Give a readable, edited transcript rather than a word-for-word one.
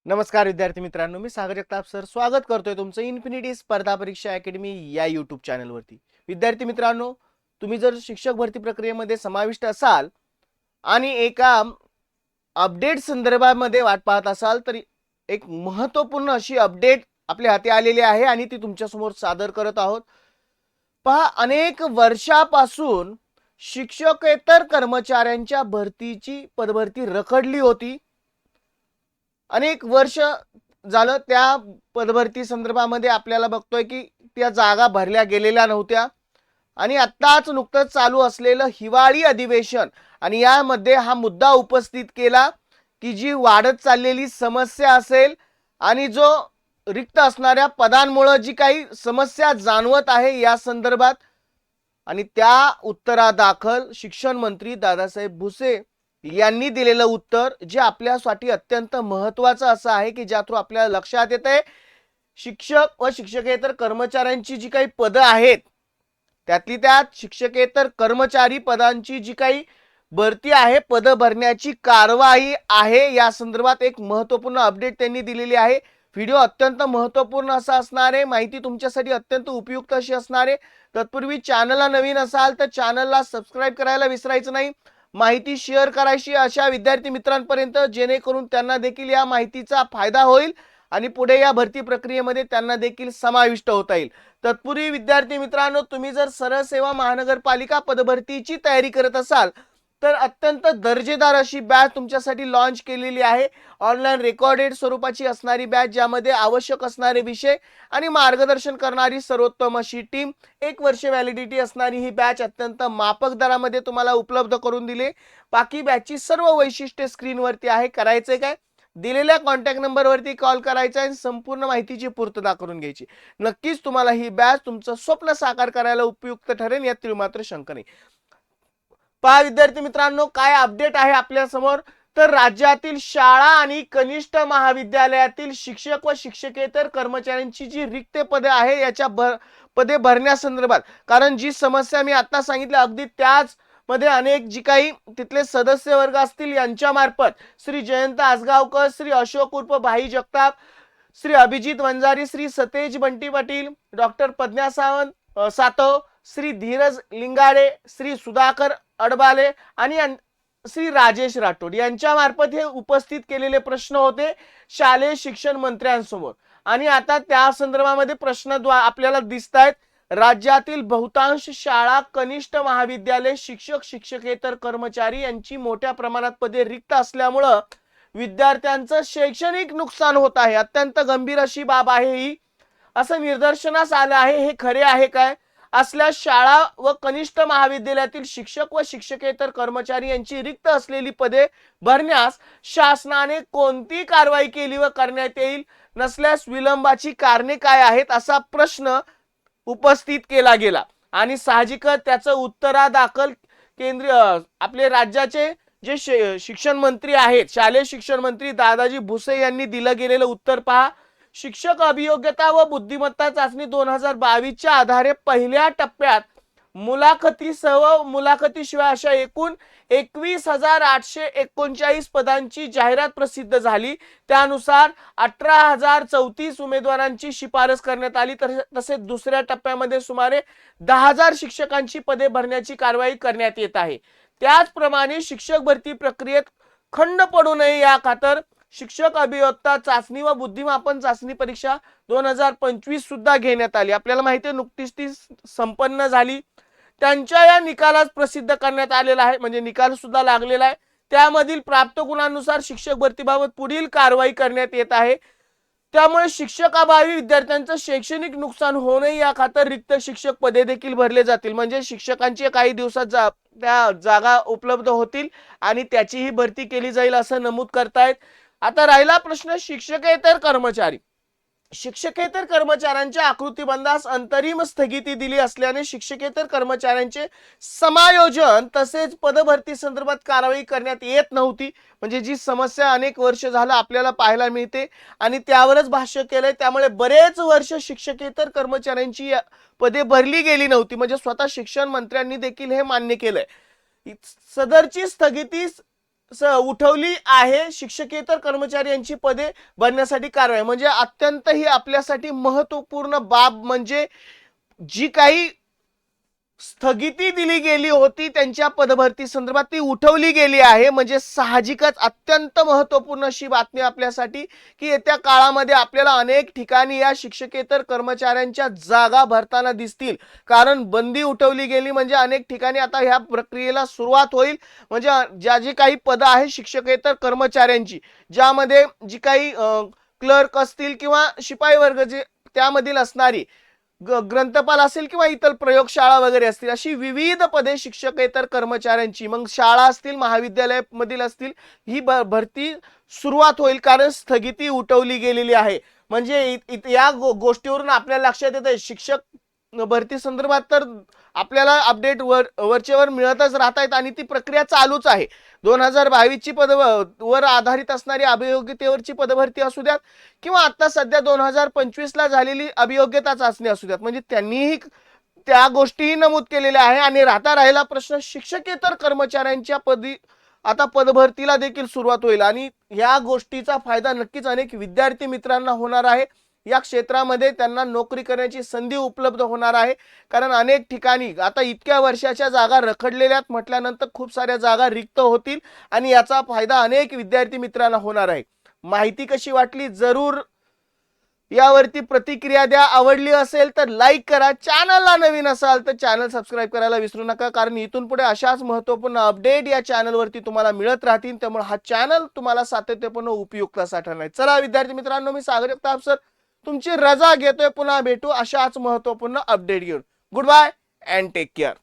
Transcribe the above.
नमस्कार विद्यार्थी मित्रांनो, मी सागर जगताप सर स्वागत करतोय तुमचं इन्फिनिटी स्पर्धा परीक्षा अकॅडमी या यूट्यूब चॅनलवरती। विद्यार्थी मित्रांनो, तुम्ही जर शिक्षक भरती प्रक्रियेमध्ये समाविष्ट असाल आणि एका अपडेट संदर्भामध्ये वाट पाहत असाल तर एक महत्त्वपूर्ण अशी अपडेट आपल्या हाती आलेली आहे आणि ती तुमच्यासमोर सादर करत आहोत। पहा, अनेक वर्षापासून शिक्षकेतर कर्मचाऱ्यांच्या भरतीची पदभरती रखडली होती। अनेक वर्ष झालं त्या पदभरती संदर्भामध्ये आपल्याला बघतोय की त्या जागा भरल्या गेलेल्या नव्हत्या आणि आत्ताच नुकतंच चालू असलेलं हिवाळी अधिवेशन आणि यामध्ये हा मुद्दा उपस्थित केला की जी वाढत चाललेली समस्या असेल आणि जो रिक्त असणाऱ्या पदांमुळे जी काही समस्या जाणवत आहे या संदर्भात आणि त्या उत्तरादाखल शिक्षण मंत्री दादासाहेब भुसे यांनी दिलेलं उत्तर जे आपल्यासाठी अत्यंत महत्त्वाचं असं आहे की ज्या थ्रू आपल्याला लक्षात येते शिक्षक व शिक्षकेतर कर्मचाऱ्यांची जी काही पदं आहेत त्यातली त्यात शिक्षकेतर कर्मचारी पदांची जी काही भरती आहे, पद भरण्याची कारवाई आहे, या संदर्भात एक महत्त्वपूर्ण अपडेट त्यांनी दिलेली आहे। व्हिडिओ अत्यंत महत्त्वपूर्ण असा असणार आहे, माहिती तुमच्यासाठी अत्यंत उपयुक्त अशी असणार आहे। तत्पूर्वी चॅनलला नवीन असाल तर चॅनलला सबस्क्राइब करायला विसरायचं नाही, माहिती शेअर करायची अशा विद्यार्थी मित्रांपर्यंत जेणेकरून त्यांना देखील या माहितीचा फायदा होईल आणि पुढे या भरती प्रक्रियेमध्ये त्यांना देखील समाविष्ट होता येईल। तत्पूर्वी विद्यार्थी मित्रांनो, तुम्ही जर सरळ सेवा महानगरपालिका पदभरतीची तयारी करत असाल तर अत्यंत दर्जेदार अशी बॅच तुमच्यासाठी लॉन्च केलेली आहे। ऑनलाईन रेकॉर्डेड स्वरूपाची असणारी बॅच ज्यामध्ये आवश्यक असणारे विषय आणि मार्गदर्शन करणारी सर्वोत्तम अशी टीम, 1 वर्ष व्हॅलिडिटी असणारी ही बॅच अत्यंत माफक दरामध्ये तुम्हाला उपलब्ध करून दिली। बाकी बॅचची सर्व वैशिष्ट्ये स्क्रीनवरती आहे। करायचे काय, दिलेल्या कॉन्टॅक्ट नंबरवरती कॉल करायचा आणि संपूर्ण माहितीची पूर्तता करून घ्यायची। नक्कीच तुम्हाला ही बॅच तुमचं स्वप्न साकार करायला उपयुक्त ठरेल, यात मात्र शंका नाही। पहा विद्यार्थी मित्रांनो, काय अपडेट आहे आपल्या समोर, तर राज्यातील शाळा आणि कनिष्ठ महाविद्यालयातील शिक्षक व शिक्षकेतर कर्मचाऱ्यांची जी रिक्त पदे आहे याच्या पदे भरण्यासंदर्भात, कारण जी समस्या मी आता सांगितली अगदी त्याच मध्ये अनेक जी काही तिथले सदस्य वर्ग असतील यांच्या मार्फत श्री जयंत आसगावकर, श्री अशोक उर्फ भाई जगताप, श्री अभिजित वंजारी, श्री सतेज बंटी पाटील, डॉक्टर प्रज्ञा सातव, श्री धीरज लिंगाडे, श्री सुधाकर अडबाले आणि श्री राजेश राठोड यांच्या मार्फत हे उपस्थित केलेले प्रश्न होते शालेय शिक्षण मंत्र्यांसमोर। आणि आता त्या संदर्भामध्ये प्रश्न आपल्याला दिसत आहेत। राज्यातील बहुतांश शाळा, कनिष्ठ महाविद्यालय, शिक्षक शिक्षकेतर कर्मचारी यांची मोठ्या प्रमाणात पदे रिक्त असल्यामुळे विद्यार्थ्यांचं शैक्षणिक नुकसान होत आहे। अत्यंत गंभीर अशी बाब आहे ही, असं निदर्शनास आलं आहे। हे खरे आहे काय? असल्या शाळा व कनिष्ठ महाविद्यालयातील शिक्षक व शिक्षकेतर कर्मचारी यांची रिक्त असलेली पदे भरण्यास शासनाने कोणती कारवाई केली व करण्यात येईल, नसल्यास विलंबाची कारणे काय आहेत, असा प्रश्न उपस्थित केला गेला। आणि साहजिकच त्याचं उत्तरादाखल केंद्रीय आपले राज्याचे जे शिक्षण मंत्री आहेत, शालेय शिक्षण मंत्री दादाजी भुसे यांनी दिलं गेलेलं उत्तर पहा। शिक्षक अभियोग्यता व बुद्धिमत्ता चाचणी 2022 च्या आधारे पहिल्या टप्प्यात मुलाखतीसह मुलाखतीशिवाय अशा एकूण 21,839 पदांची जाहिरात प्रसिद्ध झाली। त्यानुसार 18,034 उमेदवारांची शिफारस करण्यात आली। तसेच दुसऱ्या टप्प्यामध्ये सुमारे 10,000 शिक्षकांची पदे भरण्याची कारवाई करण्यात येत आहे। त्याचप्रमाणे शिक्षक भरती प्रक्रियेत खंड पडू नये या खातर शिक्षक अभियोक्ता चाचणी व बुद्धिमापन चाचणी परीक्षा 2025 सुद्धा घेण्यात आली। आपल्याला माहिती आहे नुकतीच ती संपन्न झाली। त्यांच्या या निकालास प्रसिद्ध करण्यात आलेला आहे, म्हणजे निकाल सुद्धा लागलेला आहे। त्यामधील प्राप्त गुणांनुसार शिक्षक भरतीबाबत पुढील कारवाई करण्यात येत आहे। त्यामुळे शिक्षकाभावी विद्यार्थ्यांचं शैक्षणिक नुकसान होऊ नये या खातर रिक्त शिक्षक पदे देखील भरले जातील, म्हणजे शिक्षकांची काही दिवसात त्या जागा उपलब्ध होतील आणि त्याचीही भरती केली जाईल असं नमूद करतायत। आता राहिला प्रश्न शिक्षकेतर कर्मचारी। शिक्षकेतर कर्मचाऱ्यांच्या आकृतीबंधास अंतरिम स्थगिती दिली असल्याने शिक्षकेतर कर्मचाऱ्यांचे समायोजन तसेच पदभरती संदर्भात कारवाई करण्यात येत नव्हती, म्हणजे जी समस्या अनेक वर्ष झालं आपल्याला पाहायला मिळते आणि त्यावरच भाष्य केलंय। त्यामुळे बरेच वर्ष शिक्षकेतर कर्मचाऱ्यांची पदे भरली गेली नव्हती, म्हणजे स्वतः शिक्षण मंत्र्यांनी देखील हे मान्य केलंय। सदरची स्थगिती उठवली आहे शिक्षकेतर कर्मचारी यांची पदे भरण्यासाठी कारवाई. म्हणजे अत्यंत ही आपल्यासाठी महत्वपूर्ण बाब, म्हणजे जी काही स्थगिती दिली गेली होती त्यांच्या पदभरती संदर्भात ती उठवली गेली आहे. म्हणजे साहजिकच अत्यंत महत्वपूर्ण अशी बातमी आपल्यासाठी की येत्या काळामध्ये आपल्याला अनेक ठिकाणी या शिक्षकेतर कर्मचाऱ्यांच्या जागा भरताना दिसतील. कारण बंदी उठवली गेली म्हणजे अनेक ठिकाणी आता ह्या प्रक्रियेला सुरुवात होईल. म्हणजे ज्या जी काही पदं आहेत शिक्षकेतर कर्मचाऱ्यांची, ज्यामध्ये जी काही क्लर्क असतील किंवा शिपाई वर्ग जे त्यामधील असणारी, ग्रंथपाल असेल किंवा इतर प्रयोगशाळा वगैरे असतील, अशी विविध पदे शिक्षकेतर कर्मचाऱ्यांची, मग शाळा असतील महाविद्यालय मधील असतील, ही भरती सुरुवात होईल. कारण स्थगिती उठवली गेलेली आहे. म्हणजे या गोष्टीवरून आपल्याला लक्षात येतं शिक्षक भरती संदर्भात तर आपल्याला अपडेट वरचेवर मिळतच राहतात आणि ती प्रक्रिया चालूच आहे. 2022 ची वर आधारित असणारी अभियोग्यतेवरची पदभरती असू द्यात किंवा आता सध्या 2025 ला झालेली अभियोग्यता चाचणी असू द्यात, म्हणजे त्यांनीही त्या गोष्टीही नमूद केलेल्या आहे. आणि राहिला प्रश्न शिक्षकेतर कर्मचाऱ्यांच्या पदी आता पदभरतीला देखील सुरुवात होईल आणि या गोष्टीचा फायदा नक्कीच अनेक विद्यार्थी मित्रांना होणार आहे. या क्षेत्रामध्ये त्यांना नोकरी करण्याची संधी उपलब्ध होणार आहे. कारण अनेक ठिकाणी आता इतक्या वर्षाच्या जागा रखडलेल्यात म्हटल्यानंतर खूप साऱ्या जागा रिक्त होतील आणि याचा फायदा अनेक विद्यार्थी मित्रांना होणार आहे. माहिती कशी वाटली जरूर यावरती प्रतिक्रिया द्या. आवडली असेल तर लाईक करा. चॅनलला नवीन असाल तर चॅनल सबस्क्राईब करायला विसरू नका, कारण इथून पुढे अशाच महत्त्वपूर्ण अपडेट या चॅनलवरती तुम्हाला मिळत राहतील. त्यामुळे हा चॅनल तुम्हाला सातत्यपूर्ण उपयुक्त असा ठरणार आहे. चला विद्यार्थी मित्रांनो, मी सागर जगताप सर तुमची रजा घेतोय. पुन्हा भेटू अशाच महत्त्वपूर्ण अपडेट घेऊन. Good bye and take care.